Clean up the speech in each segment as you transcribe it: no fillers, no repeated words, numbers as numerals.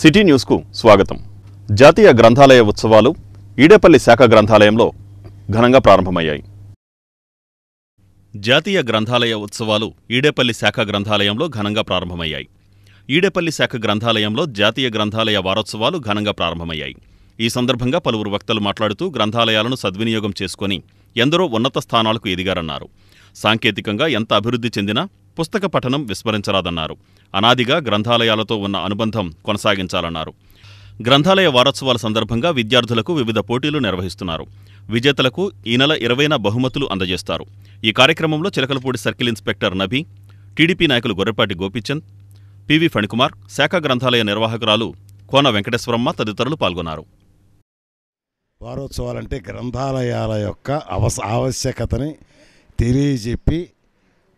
City న్యూస్కు స్వాగతం. జాతీయ గ్రంథాలయ ఉత్సవాలు ఈడేపల్లి శాఖ గ్రంథాలయంలో ఘనంగా ప్రారంభమయ్యాయి. జాతీయ గ్రంథాలయ ఉత్సవాలు ఈడేపల్లి శాఖ గ్రంథాలయంలో ఘనంగా ప్రారంభమయ్యాయి. ఈడేపల్లి శాఖ గ్రంథాలయంలో జాతీయ గ్రంథాలయ వారోత్సవాలు ఘనంగా ప్రారంభమయ్యాయి. ఈ సందర్భంగా పలువురు వక్తలు మాట్లాడుతూ గ్రంథాలయాలను సద్వినియోగం చేసుకుని ఎందరో ఉన్నత స్థానాలకు ఎదిగారన్నారు. సాంకేతికంగా ఎంత అభివృద్ధి చెందినా పుస్తక పఠనం విస్మరించరాదన్నారు. అనాదిగా గ్రంథాలయాలతో ఉన్న అనుబంధం కొనసాగించాలన్నారు. గ్రంథాలయ వారోత్సవాల సందర్భంగా విద్యార్థులకు వివిధ పోటీలు నిర్వహిస్తున్నారు. విజేతలకు ఈ నెల 20న బహుమతులు అందజేస్తారు. ఈ కార్యక్రమంలో Chilakalapudi circle inspector Nabi, TDP నాయకులు గొర్రెపాటి గోపీచంద్, పివి ఫణికుమార్, శాఖ గ్రంథాలయ నిర్వాహకురాలు కోన వెంకటేశ్వరమ్మ తదితరులు పాల్గొన్నారు. వారోత్సవాలంటే గ్రంథాలయాల యొక్క ఆవశ్యకతని తెలియజెప్పి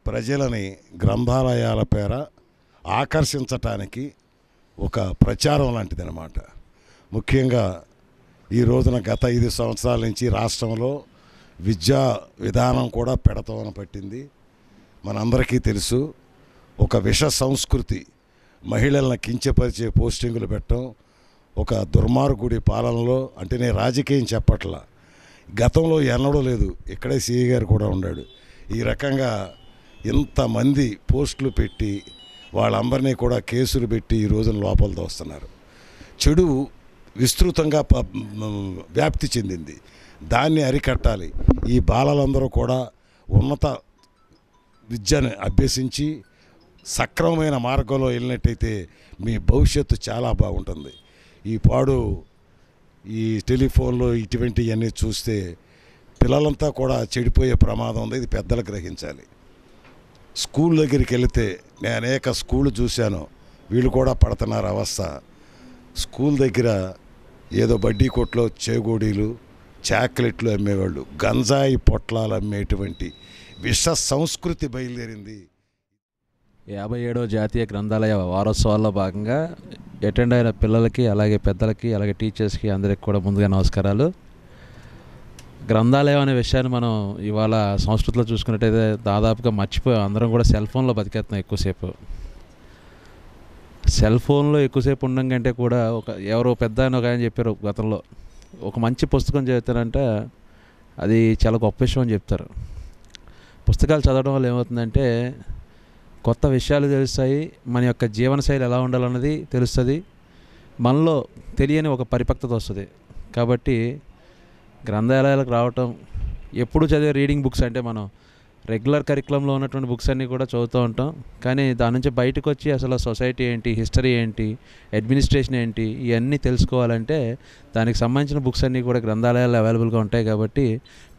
ప్రజలని గ్రంథాలయాల పేర ఆకర్షించటానికి ఒక ప్రచారం లాంటిదన్నమాట. ముఖ్యంగా ఈ రోజున గత 5 సంవత్సరాల నుంచి రాష్ట్రంలో విద్యా విధానం కూడా పెడతోన పట్టింది. మనందరికీ తెలుసు, ఒక విష సంస్కృతి, మహిళలను కించపరిచే పోస్టింగులు పెట్టడం, ఒక దుర్మార్గుడి పాలనలో, అంటే నేను రాజకీయం చెప్పట్లా, గతంలో ఎన్నడూ లేదు, ఇక్కడే సిఐ గారు కూడా ఉన్నాడు, ఈ రకంగా ఇంతమంది పోస్టులు పెట్టి వాళ్ళందరినీ కూడా కేసులు పెట్టి ఈ రోజున లోపల దోస్తున్నారు. చెడు విస్తృతంగా వ్యాప్తి చెందింది. దాన్ని అరికట్టాలి. ఈ బాలలందరూ కూడా ఉన్నత విద్యను అభ్యసించి సక్రమమైన మార్గంలో వెళ్ళినట్టయితే మీ భవిష్యత్తు చాలా బాగుంటుంది. ఈ టెలిఫోన్లో ఇటువంటివన్నీ చూస్తే పిల్లలంతా కూడా చెడిపోయే ప్రమాదం ఉంది. ఇది పెద్దలు గ్రహించాలి. స్కూల్ దగ్గరికి వెళితే నేను అనేక స్కూళ్ళు చూశాను, వీళ్ళు కూడా పడుతున్నారు అవస్థ. స్కూల్ దగ్గర ఏదో బడ్డీ కొట్లో చేగోడీలు, చాక్లెట్లు అమ్మేవాళ్ళు, గంజాయి పొట్లాలు అమ్మేటువంటి విష సంస్కృతి బయలుదేరింది. 57వ జాతీయ గ్రంథాలయ వారోత్సవాల్లో భాగంగా అటెండ్ అయిన పిల్లలకి, అలాగే పెద్దలకి, అలాగే టీచర్స్కి అందరికి కూడా ముందుగా నమస్కారాలు. గ్రంథాలయం అనే విషయాన్ని మనం ఇవాళ సంస్కృతిలో చూసుకున్నట్టయితే దాదాపుగా మర్చిపోయాం. అందరం కూడా సెల్ ఫోన్లో బతికేస్తున్నాం ఎక్కువసేపు. సెల్ ఫోన్లో ఎక్కువసేపు ఉండడం కంటే కూడా ఎవరో పెద్ద ఒక ఆయన చెప్పారు గతంలో, ఒక మంచి పుస్తకం చదువుతారంటే అది చాలా గొప్ప విషయం అని చెప్తారు. పుస్తకాలు చదవడం వల్ల ఏమవుతుందంటే కొత్త విషయాలు తెలుస్తాయి, మన యొక్క జీవనశైలి ఎలా ఉండాలన్నది తెలుస్తుంది, మనలో తెలియని ఒక పరిపక్వత వస్తుంది. కాబట్టి గ్రంథాలయాలకు రావటం, ఎప్పుడు చదివే రీడింగ్ బుక్స్ అంటే మనం రెగ్యులర్ కరికులంలో ఉన్నటువంటి బుక్స్ అన్నీ కూడా చదువుతూ ఉంటాం. కానీ దాని నుంచి బయటకు వచ్చి అసలు సొసైటీ ఏంటి, హిస్టరీ ఏంటి, అడ్మినిస్ట్రేషన్ ఏంటి, ఇవన్నీ తెలుసుకోవాలంటే దానికి సంబంధించిన బుక్స్ అన్నీ కూడా గ్రంథాలయాలు అవైలబుల్గా ఉంటాయి. కాబట్టి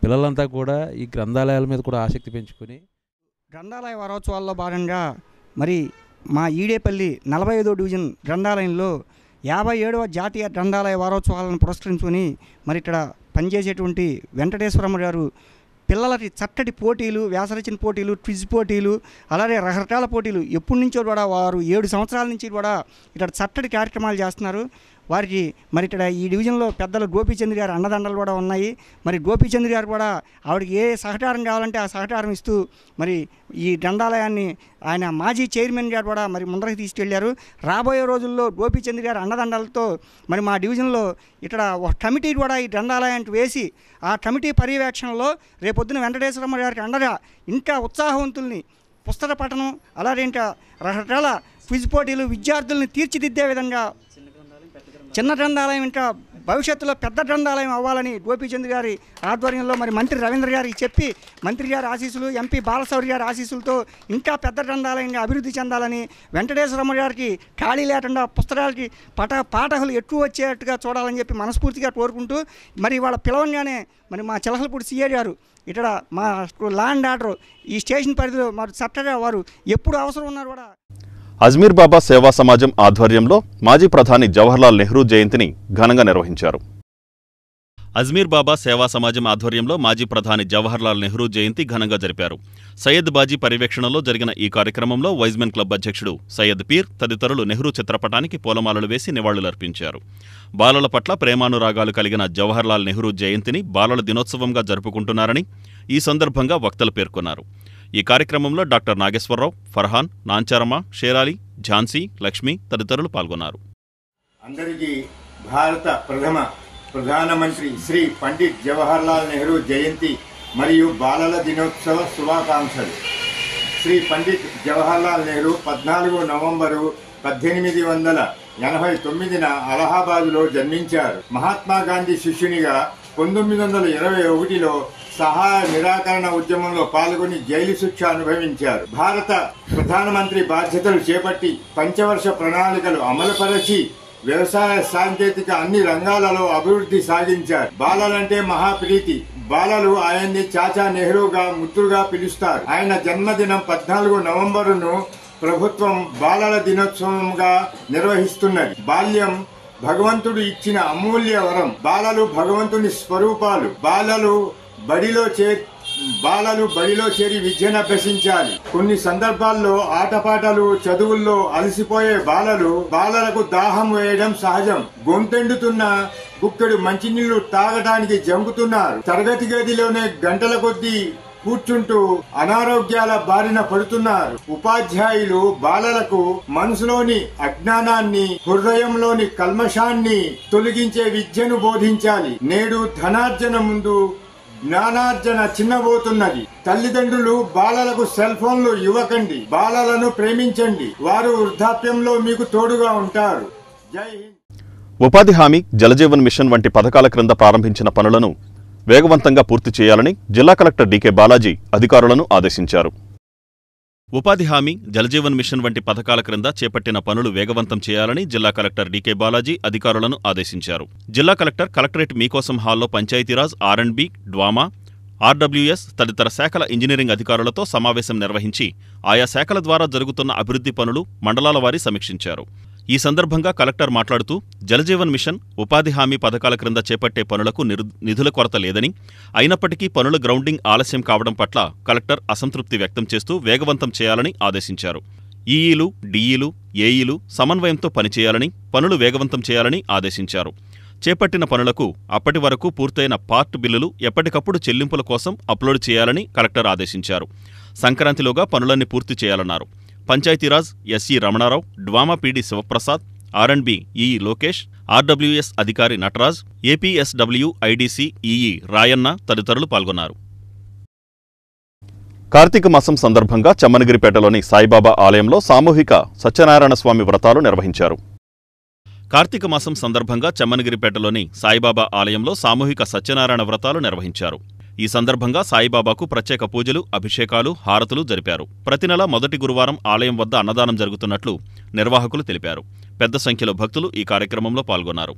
పిల్లలంతా కూడా ఈ గ్రంథాలయాల మీద కూడా ఆసక్తి పెంచుకుని గ్రంథాలయ వారోత్సవాల్లో భాగంగా మరి మా ఈడేపల్లి 45వ డివిజన్ గ్రంథాలయంలో 57వ జాతీయ గ్రంథాలయ వారోత్సవాలను పురస్కరించుకొని మరి ఇక్కడ పనిచేసేటువంటి వెంకటేశ్వరమ్మ గారు పిల్లలకి చక్కటి పోటీలు, వ్యాసరచన పోటీలు, క్విజ్ పోటీలు, అలాగే రకరకాల పోటీలు ఎప్పటి నుంచో కూడా వారు 7 సంవత్సరాల నుంచి కూడా ఇక్కడ చక్కటి కార్యక్రమాలు చేస్తున్నారు. వారికి మరి ఇక్కడ ఈ డివిజన్లో పెద్దలు గోపీచంద్ గారు అండదండలు కూడా ఉన్నాయి. మరి గోపీచంద్ గారు కూడా ఆవిడకి ఏ సహకారం కావాలంటే ఆ సహకారం ఇస్తూ మరి ఈ గ్రంథాలయాన్ని ఆయన మాజీ చైర్మన్ గారు కూడా మరి ముందరకు తీసుకెళ్లారు. రాబోయే రోజుల్లో గోపీచంద్ గారు అండదండలతో మరి మా డివిజన్లో ఇక్కడ ఒక కమిటీ కూడా ఈ గ్రంథాలయానికి వేసి ఆ కమిటీ పర్యవేక్షణలో రేపొద్దున వెంకటేశ్వరమ్మ గారికి అండగా ఇంకా ఉత్సాహవంతుల్ని పుస్తక పఠనం, అలాగే ఇంకా రకరకాల క్విజ్ పోటీలు, విద్యార్థుల్ని తీర్చిదిద్దే విధంగా చిన్న గ్రంథాలయం ఇంకా భవిష్యత్తులో పెద్ద గ్రంథాలయం అవ్వాలని గోపీచంద్ గారి ఆధ్వర్యంలో మరి మంత్రి రవీంద్ర గారికి చెప్పి, మంత్రి గారి ఆశీస్సులు, ఎంపీ బాలశౌరి గారి ఆశీస్సులతో ఇంకా పెద్ద గ్రంథాలయంగా అభివృద్ధి చెందాలని, వెంకటేశ్వరమ్మ గారికి ఖాళీ లేకుండా పుస్తకాలకి పాఠకులు ఎక్కువ వచ్చేట్టుగా చూడాలని చెప్పి మనస్ఫూర్తిగా కోరుకుంటూ మరి వాళ్ళ పిలవంగానే మరి మా చిలకలపూడి సిఐ గారు ఇక్కడ మా ల్యాండ్ ఆర్డర్ ఈ స్టేషన్ పరిధిలో మరి చక్కగా వారు ఎప్పుడు అవసరం ఉన్నారు కూడా. అజ్మీర్ బాబా సేవా సమాజం ఆధ్వర్యంలో మాజీ ప్రధాని జవహర్లాల్ నెహ్రూ జయంతిని ఘనంగా నిర్వహించారు. అజ్మీర్ బాబా సేవా సమాజం ఆధ్వర్యంలో మాజీ ప్రధాని జవహర్లాల్ నెహ్రూ జయంతి ఘనంగా జరిపారు. సయ్యద్ బాజీ పర్యవేక్షణలో జరిగిన ఈ కార్యక్రమంలో వైజ్మెన్ క్లబ్ అధ్యక్షుడు సయ్యద్ పీర్ తదితరులు నెహ్రూ చిత్రపటానికి పూలమాలలు వేసి నివాళులర్పించారు. బాలల పట్ల ప్రేమానురాగాలు కలిగిన జవహర్లాల్ నెహ్రూ జయంతిని బాలల దినోత్సవంగా జరుపుకుంటున్నారని ఈ సందర్భంగా వక్తలు పేర్కొన్నారు. ఈ కార్యక్రమంలో డాక్టర్ నాగేశ్వరరావు, ఫర్హాన్, నాంచారమ్మ, షేరాలి, ఝాన్సీ, లక్ష్మి తదితరులు పాల్గొన్నారు. అందరికీ భారత ప్రధానమంత్రి శ్రీ పండిట్ జవహర్లాల్ నెహ్రూ జయంతి మరియు బాలల దినోత్సవ శుభాకాంక్షలు. శ్రీ పండిట్ జవహర్లాల్ నెహ్రూ 14 నవంబరు 1889న అలహాబాదులో జన్మించారు. మహాత్మా గాంధీ శిష్యునిగా 1921లో సహాయ నిరాకరణ ఉద్యమంలో పాల్గొని జైలు శిక్ష అనుభవించారు. భారత ప్రధానమంత్రి బాధ్యతలు చేపట్టి పంచవర్ష ప్రణాళికలు అమలుపరచి వ్యవసాయ సాంకేతిక అన్ని రంగాలలో అభివృద్ధి సాగించారు. బాలలంటే మహాప్రీతి. బాలలు ఆయన్ని చాచా నెహ్రూగా ముద్దుగా పిలుస్తారు. ఆయన జన్మదినం 14 నవంబరును ప్రభుత్వం బాలల దినోత్సవంగా నిర్వహిస్తున్నది. బాల్యం భగవంతుడు ఇచ్చిన అమూల్య వరం. బాలలు భగవంతుని స్వరూపాలు. బాలలు బడిలో చేరి విద్యను అభ్యసించాలి. కొన్ని సందర్భాల్లో ఆటపాటలు చదువుల్లో అలసిపోయే బాలలకు దాహం వేయడం సహజం. గొంతెండుతున్న గుక్కెడు మంచినీళ్లు తాగడానికి జంకుతున్నారు. తరగతి గదిలోనే గంటల కొద్దీ కూర్చుంటూ అనారోగ్యాల బారిన పడుతున్నారు. ఉపాధ్యాయులు బాలలకు మనసులోని అజ్ఞానాన్ని, హృదయంలోని కల్మషాన్ని తొలగించే విద్యను బోధించాలి. నేడు ధనార్జన ముందు జ్ఞానార్జన చిన్నబోతున్నది. తల్లిదండ్రులు బాలలకు సెల్ ఫోన్లు ఇవ్వకండి. బాలలను ప్రేమించండి. వారు వృద్ధాప్యంలో మీకు తోడుగా ఉంటారు. జై హింద్. ఉపాధి హామీ, జలజీవన్ మిషన్ వంటి పథకాల క్రింద ప్రారంభించిన పనులను వేగవంతంగా పూర్తి చేయాలని జిల్లా కలెక్టర్ డీకే బాలాజీ అధికారులను ఆదేశించారు. ఉపాధి హామీ, జలజీవన్ మిషన్ వంటి పథకాల క్రింద చేపట్టిన పనులు వేగవంతం చేయాలని జిల్లా కలెక్టర్ డీకే బాలాజీ అధికారులను ఆదేశించారు. జిల్లా కలెక్టరేట్ మీకోసం హాల్లో పంచాయతీరాజ్, R&B, డ్వామా, RWS తదితర శాఖల ఇంజనీరింగ్ అధికారులతో సమావేశం నిర్వహించి ఆయా శాఖల ద్వారా జరుగుతున్న అభివృద్ధి పనులు మండలాల వారీ సమీక్షించారు. ఈ సందర్భంగా కలెక్టర్ మాట్లాడుతూ జలజీవన్ మిషన్, ఉపాధి హామీ పథకాల క్రింద చేపట్టే పనులకు నిధుల కొరత లేదని, అయినప్పటికీ పనుల గ్రౌండింగ్ ఆలస్యం కావడం పట్ల కలెక్టర్ అసంతృప్తి వ్యక్తం చేస్తూ వేగవంతం చేయాలని ఆదేశించారు. ఈఈలు, డిఈలు, ఏఈలు సమన్వయంతో పనిచేయాలని, పనులు వేగవంతం చేయాలని ఆదేశించారు. చేపట్టిన పనులకు అప్పటి వరకు పూర్తయిన పార్ట్ బిల్లులు ఎప్పటికప్పుడు చెల్లింపుల కోసం అప్లోడ్ చేయాలని కలెక్టర్ ఆదేశించారు. సంక్రాంతిలోగా పనులన్నీ పూర్తి చేయాలన్నారు. Panchayati Raj SE Ramanarao, DWAMA PD Sivaprasad, R&B EE Lokesh, RWS అధికారి Nataraj, APSW IDC EE Rayanna తదితరులు పాల్గొన్నారు. కార్తీక మాసం సందర్భంగా చమ్మనగిరిపేటలోని సాయిబాబా ఆలయంలో సామూహిక సత్యనారాయణ స్వామి వ్రతాలు నిర్వహించారు. కార్తీక మాసం సందర్భంగా చమ్మనగిరిపేటలోని సాయిబాబా ఆలయంలో సామూహిక సత్యనారాయణ వ్రతాలు నిర్వహించారు. ఈ సందర్భంగా సాయిబాబాకు ప్రత్యేక పూజలు, అభిషేకాలు, హారతులు జరిపారు. ప్రతి నెల మొదటి గురువారం ఆలయం వద్ద అన్నదానం జరుగుతున్నట్లు నిర్వాహకులు తెలిపారు. పెద్ద సంఖ్యలో భక్తులు ఈ కార్యక్రమంలో పాల్గొన్నారు.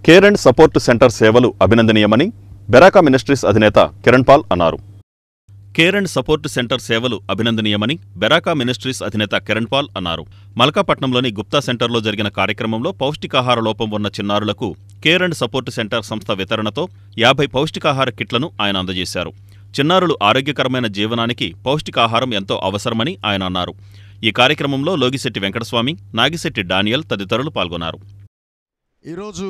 కేర్ అండ్ సపోర్ట్ సెంటర్ సేవలు అభినందనీయమని బెరాకా మినిస్ట్రీస్ అధినేత కిరణ్ పాల్ అన్నారు. కేర్ అండ్ సపోర్ట్ సెంటర్ సేవలు అభినందనీయమని బెరాకా మినిస్ట్రీస్ అధినేత కిరణ్ పాల్ అన్నారు. మల్కాపట్నంలోని గుప్తా సెంటర్లో జరిగిన కార్యక్రమంలో పౌష్టికాహార లోపం ఉన్న చిన్నారులకు కేర్ అండ్ సపోర్ట్ సెంటర్ సంస్థ వితరణతో 50 పౌష్టికాహార కిట్లను ఆయన అందజేశారు. చిన్నారులు ఆరోగ్యకరమైన జీవనానికి పౌష్టికాహారం ఎంతో అవసరమని ఆయన అన్నారు. ఈ కార్యక్రమంలో లోగిశెట్టి వెంకటస్వామి, నాగిశెట్టి డానియల్ తదితరులు పాల్గొన్నారు. ఈరోజు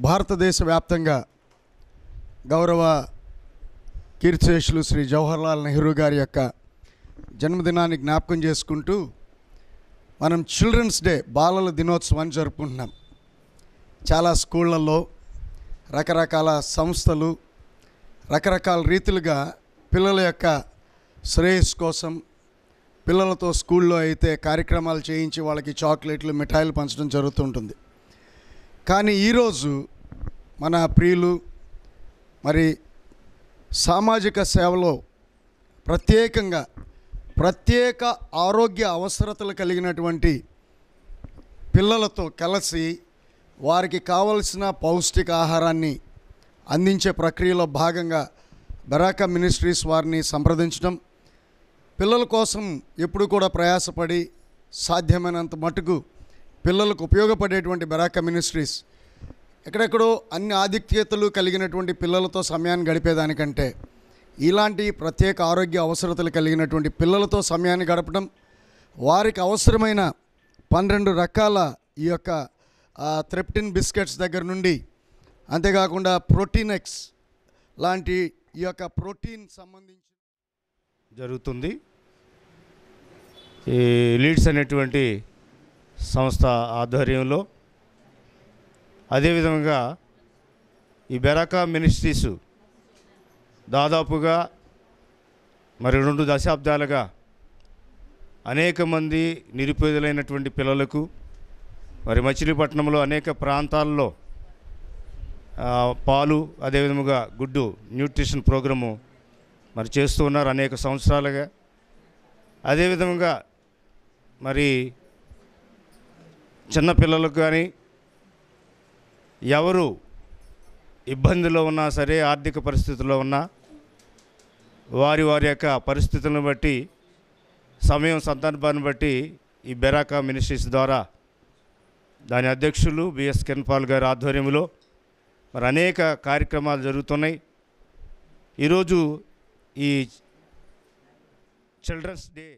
భారతదేశ వ్యాప్తంగా గౌరవ కీర్తిశేషులు శ్రీ జవహర్లాల్ నెహ్రూ గారి యొక్క జన్మదినాన్ని జ్ఞాపకం చేసుకుంటూ మనం చిల్డ్రన్స్ డే, బాలల దినోత్సవాన్ని జరుపుకుంటున్నాం. చాలా స్కూళ్ళల్లో రకరకాల సంస్థలు రకరకాల రీతిలుగా పిల్లల యొక్క శ్రేయస్సు కోసం పిల్లలతో స్కూల్లో అయితే కార్యక్రమాలు చేయించి వాళ్ళకి చాక్లెట్లు, మిఠాయిలు పంచడం జరుగుతుంటుంది. కానీ ఈరోజు మన ప్రియులు మరి సామాజిక సేవలో ప్రత్యేకంగా ప్రత్యేక ఆరోగ్య అవసరతలు కలిగినటువంటి పిల్లలతో కలిసి వారికి కావలసిన పౌష్టికాహారాన్ని అందించే ప్రక్రియలో భాగంగా బెరాకా మినిస్ట్రీస్ వారిని సంప్రదించడం, పిల్లల కోసం ఎప్పుడు కూడా ప్రయాసపడి సాధ్యమైనంత మటుకు పిల్లలకు ఉపయోగపడేటువంటి బెరాకా మినిస్ట్రీస్ ఎక్కడెక్కడో అన్ని ఆధిక్యతలు కలిగినటువంటి పిల్లలతో సమయాన్ని గడిపేదానికంటే ఇలాంటి ప్రత్యేక ఆరోగ్య అవసరతలు కలిగినటువంటి పిల్లలతో సమయాన్ని గడపడం, వారికి అవసరమైన 12 రకాల ఈ యొక్క థ్రెప్టిన్ బిస్కెట్స్ దగ్గర నుండి, అంతేకాకుండా ప్రోటీనెక్స్ లాంటి ఈ యొక్క ప్రోటీన్ సంబంధించి జరుగుతుంది. ఈ లీడ్స్ అనేటువంటి సంస్థ ఆధ్వర్యంలో, అదేవిధంగా ఈ బెరాకా మినిస్ట్రీస్ దాదాపుగా మరి 2 దశాబ్దాలుగా అనేక మంది నిరుపేదలైనటువంటి పిల్లలకు మరి మచిలీపట్నంలో అనేక ప్రాంతాల్లో పాలు అదేవిధంగా గుడ్డు న్యూట్రిషన్ ప్రోగ్రాము మరి చేస్తూ ఉన్నారు అనేక సంవత్సరాలుగా. అదేవిధంగా మరి చిన్నపిల్లలకు కానీ ఎవరు ఇబ్బందుల్లో ఉన్నా సరే, ఆర్థిక పరిస్థితుల్లో ఉన్నా వారి యొక్క పరిస్థితులను బట్టి, సమయం సందర్భాన్ని బట్టి ఈ బెరాకా మినిస్ట్రీస్ ద్వారా దాని అధ్యక్షులు బిఎస్ కిరణ్ పాల్ గారి ఆధ్వర్యంలో మరి అనేక కార్యక్రమాలు జరుగుతున్నాయి. ఈరోజు ఈ చిల్డ్రన్స్ డే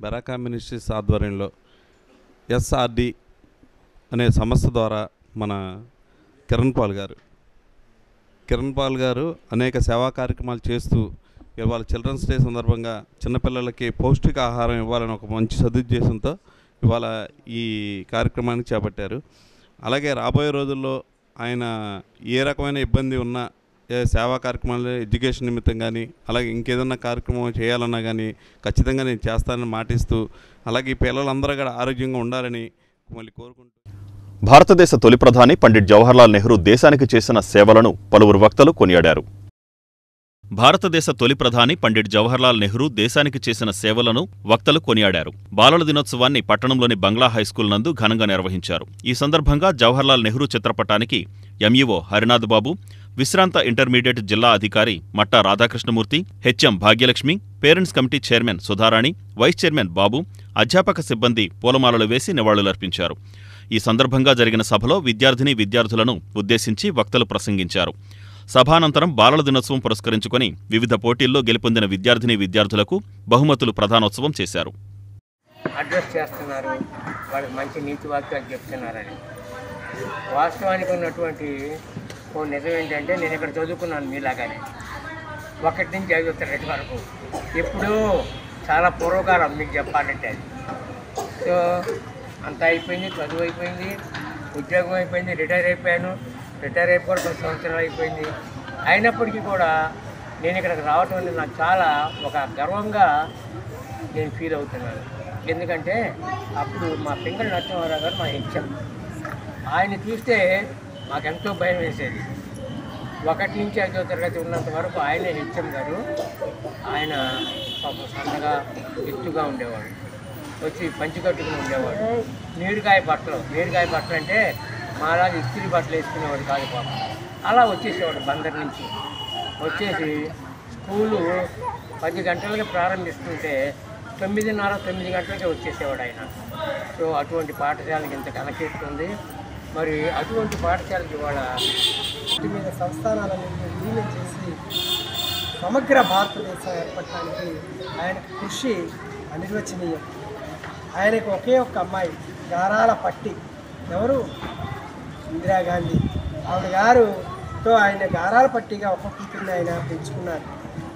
బెరాకా మినిస్ట్రీస్ ఆధ్వర్యంలో ఎస్ఆర్డి అనే సంస్థ ద్వారా మన కిరణ్ పాల్ గారు అనేక సేవా కార్యక్రమాలు చేస్తూ ఇవాళ చిల్డ్రన్స్ డే సందర్భంగా చిన్నపిల్లలకి పౌష్టిక ఆహారం ఇవ్వాలని ఒక మంచి సదుద్దేశంతో ఇవాళ ఈ కార్యక్రమాన్ని చేపట్టారు. అలాగే రాబోయే రోజుల్లో ఆయన ఏ రకమైన ఇబ్బంది ఉన్నా, సేవా కార్యక్రమాలు ఎడ్యుకేషన్ నిమిత్తం కానీ, అలాగే ఇంకేదన్నా కార్యక్రమం చేయాలన్నా కానీ ఖచ్చితంగా నేను చేస్తానని మాటిస్తూ, అలాగే ఈ పిల్లలందరూ కూడా ఆరోగ్యంగా ఉండాలని మళ్ళీ కోరుకుంటూ, భారతదేశ తొలి ప్రధాని పండిట్ జవహర్లాల్ నెహ్రూ దేశానికి చేసిన సేవలను పలువురు వక్తలు కొనియాడారు. భారతదేశ తొలి ప్రధాని పండిట్ జవహర్లాల్ నెహ్రూ దేశానికి చేసిన సేవలను వక్తలు కొనియాడారు. బాలల దినోత్సవాన్ని పట్టణంలోని బంగ్లా హైస్కూల్ నందు ఘనంగా నిర్వహించారు. ఈ సందర్భంగా జవహర్లాల్ నెహ్రూ చిత్రపటానికి ఎంఈఓ హరినాథ్ బాబు, విశ్రాంత ఇంటర్మీడియట్ జిల్లా అధికారి Matta Radhakrishnamurthy, HM Bhagyalakshmi, parents committee chairman Sudharani, vice chairman Babu, అధ్యాపక సిబ్బంది పూలమాలలు వేసి నివాళులర్పించారు. ఈ సందర్భంగా జరిగిన సభలో విద్యార్థులను ఉద్దేశించి వక్తలు ప్రసంగించారు. సభానంతరం బాలల దినోత్సవం పురస్కరించుకుని వివిధ పోటీల్లో గెలుపొందిన విద్యార్థులకు బహుమతులు ప్రధానోత్సవం చేశారు. అడ్రస్ చేస్తున్నారు, వాళ్ళకి మంచి నీతి వాక్యాలు చెప్తున్నారని. వాస్తవానికి ఉన్నటువంటి ఓ నిజం ఏంటంటే, నేను ఇక్కడ చదువుకున్నాను మీలాగానే 1 నుంచి 5వ తరగతి వరకు. ఎప్పుడూ చాలా పూర్వకాలం మీకు చెప్పాలంటే అది. సో అంతా అయిపోయింది, చదువు అయిపోయింది, ఉద్యోగం అయిపోయింది, రిటైర్ అయిపోయాను. రిటైర్ అయిపోయి కూడా 10 సంవత్సరాలు అయిపోయింది. అయినప్పటికీ కూడా నేను ఇక్కడికి రావటం అనేది నాకు చాలా ఒక గర్వంగా నేను ఫీల్ అవుతున్నాను. ఎందుకంటే అప్పుడు మా పింగళి నరసింహారావు గారు మా హెచ్ఎం, ఆయన చూస్తే మాకెంతో భయం వేసేది. 1 నుంచి 5వ తరగతి ఉన్నంత వరకు ఆయనే హెచ్ఎం గారు. ఆయన పాపం సన్నగా ఎత్తుగా ఉండేవాడు, వచ్చి పంచి కట్టుకుని ఉండేవాడు. నీరుకాయ బట్టలు అంటే మాలాగా ఇస్త్రీ బట్టలు వేసుకునేవాడు కాదు పాపం. అలా వచ్చేసేవాడు బందర్ నుంచి. వచ్చేసి స్కూలు 10 గంటలకి ప్రారంభిస్తుంటే 9:30 గంటలకే వచ్చేసేవాడు ఆయన. సో అటువంటి పాఠశాలకి ఇంత కనెక్ట్. మరి అటువంటి పాఠశాలకి ఇవాళ మీద సంస్థానాలన్నింటినీ విలీనం చేసి సమగ్ర భారతదేశం ఏర్పడటానికి ఆయనకు కృషి అనిర్వచనీయం. ఆయనకు ఒకే ఒక్క అమ్మాయి, గారాల పట్టి, ఎవరు? ఇందిరాగాంధీ. ఆవిడ గారుతో ఆయన గారాల పట్టిగా ఒక కూతుర్ని ఆయన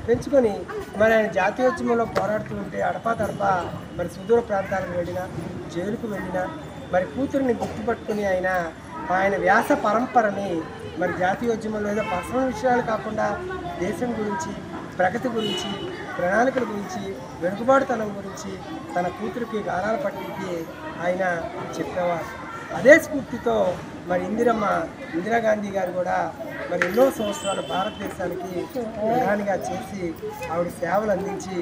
పెంచుకొని మరి ఆయన జాతీయోద్యమంలో పోరాడుతూ ఉంటే అడపాదడపా మరి సుదూర ప్రాంతాలకు వెళ్ళినా, జైలుకు వెళ్ళినా మరి కూతురిని గుర్తుపట్టుకుని ఆయన వ్యాస పరంపరని మరి జాతీయోద్యమంలో ఏదో పర్సనల్ విషయాలు కాకుండా దేశం గురించి, ప్రగతి గురించి, ప్రణాళికల గురించి, వెనుకబాటుతనం గురించి తన కూతురికి గారాల పట్టికి ఆయన చెప్పేవారు. అదే స్ఫూర్తితో మరి ఇందిరాగాంధీ గారు కూడా మరి ఎన్నో సంవత్సరాలు భారతదేశానికి ప్రధానిగా చేసి ఆవిడ సేవలు అందించి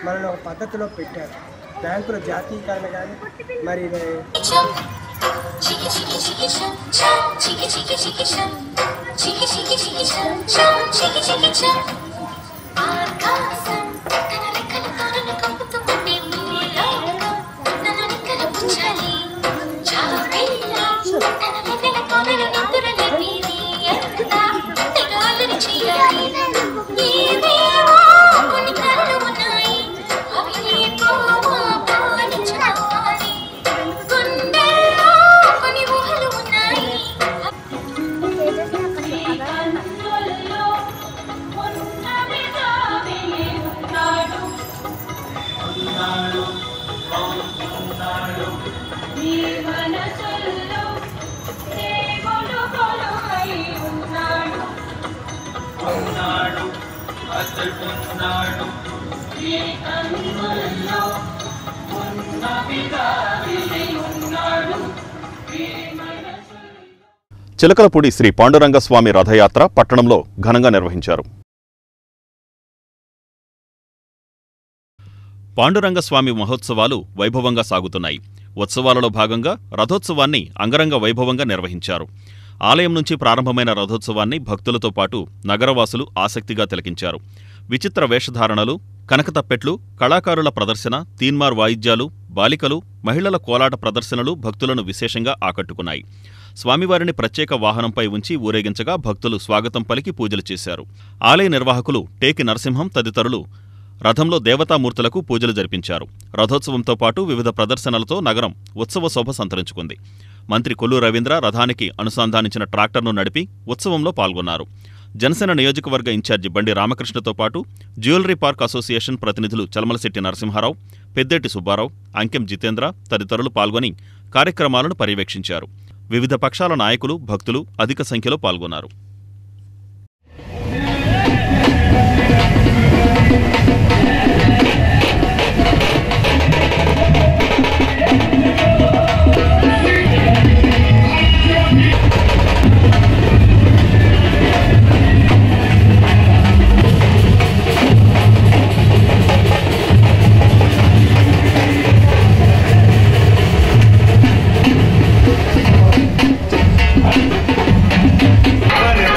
మనల్ని ఒక పద్ధతిలో పెట్టారు. బ్యాంకుల జాతీయకరణ కానీ మరి చిలకలపూడి శ్రీ పాండురంగస్వామి రథయాత్ర పట్టణంలో ఘనంగా నిర్వహించారు. పాండురంగస్వామి మహోత్సవాలు వైభవంగా సాగుతున్నాయి. ఉత్సవాలలో భాగంగా రథోత్సవాన్ని అంగరంగ వైభవంగా నిర్వహించారు. ఆలయం నుంచి ప్రారంభమైన రథోత్సవాన్ని భక్తులతో పాటు నగరవాసులు ఆసక్తిగా తిలకించారు. విచిత్ర వేషధారణలు, కనకతప్పెట్లు, కళాకారుల ప్రదర్శన, తీన్మార్ వాయిద్యాలు, బాలికలు, మహిళల కోలాట ప్రదర్శనలు భక్తులను విశేషంగా ఆకట్టుకున్నాయి. స్వామివారిని ప్రత్యేక వాహనంపై ఉంచి ఊరేగించగా భక్తులు స్వాగతం పలికి పూజలు చేశారు. ఆలయ నిర్వాహకులు టేకి నరసింహం తదితరులు రథంలో దేవతామూర్తులకు పూజలు జరిపించారు. రథోత్సవంతో పాటు వివిధ ప్రదర్శనలతో నగరం ఉత్సవ శోభ సంతరించుకుంది. మంత్రి కొల్లు రవీంద్ర రథానికి అనుసంధానించిన ట్రాక్టర్ను నడిపి ఉత్సవంలో పాల్గొన్నారు. జనసేన నియోజకవర్గ ఇన్ఛార్జి బండి రామకృష్ణతో పాటు జ్యువెలరీ పార్క్ అసోసియేషన్ ప్రతినిధులు చలమలశెట్టి నరసింహారావు, పెద్దేటి సుబ్బారావు, అంకెం జితేంద్ర తదితరులు పాల్గొని కార్యక్రమాలను పర్యవేక్షించారు. వివిధ పక్షాల నాయకులు, భక్తులు అధిక సంఖ్యలో పాల్గొన్నారు. నిర్వహించారు.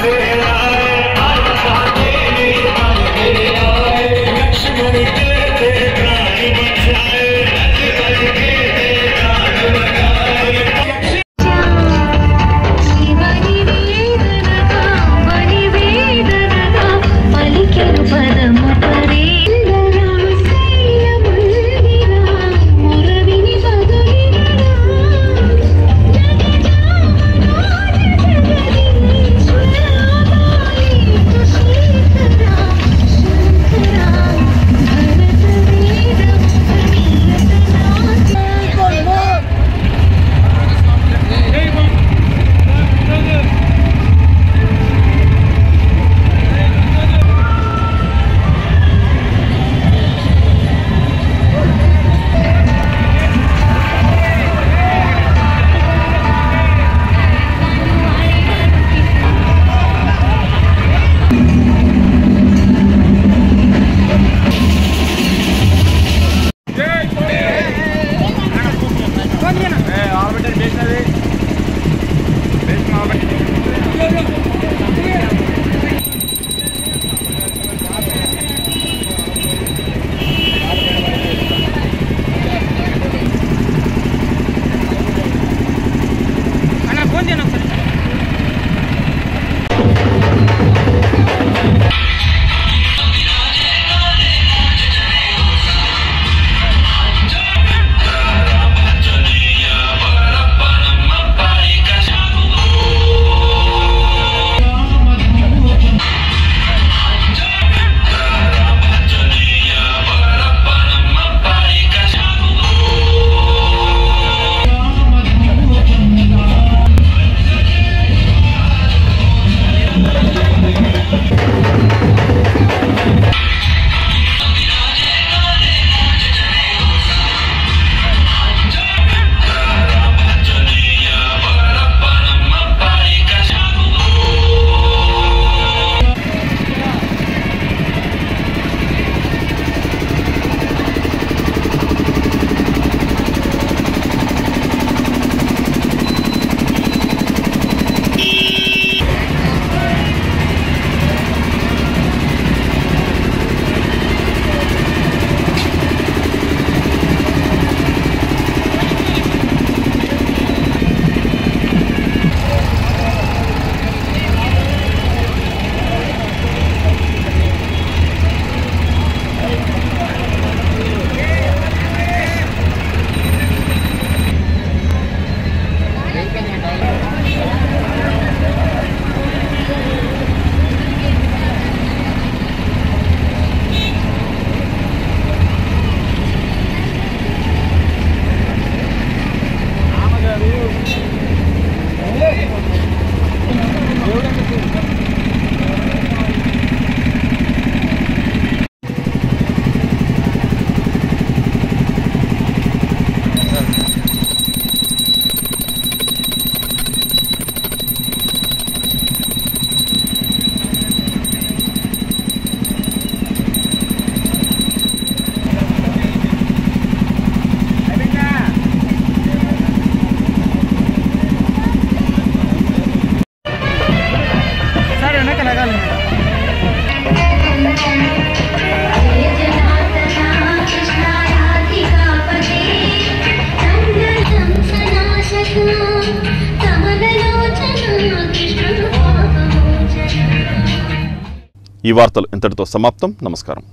ఈ వార్తలు ఇంతటితో సమాప్తం. నమస్కారం.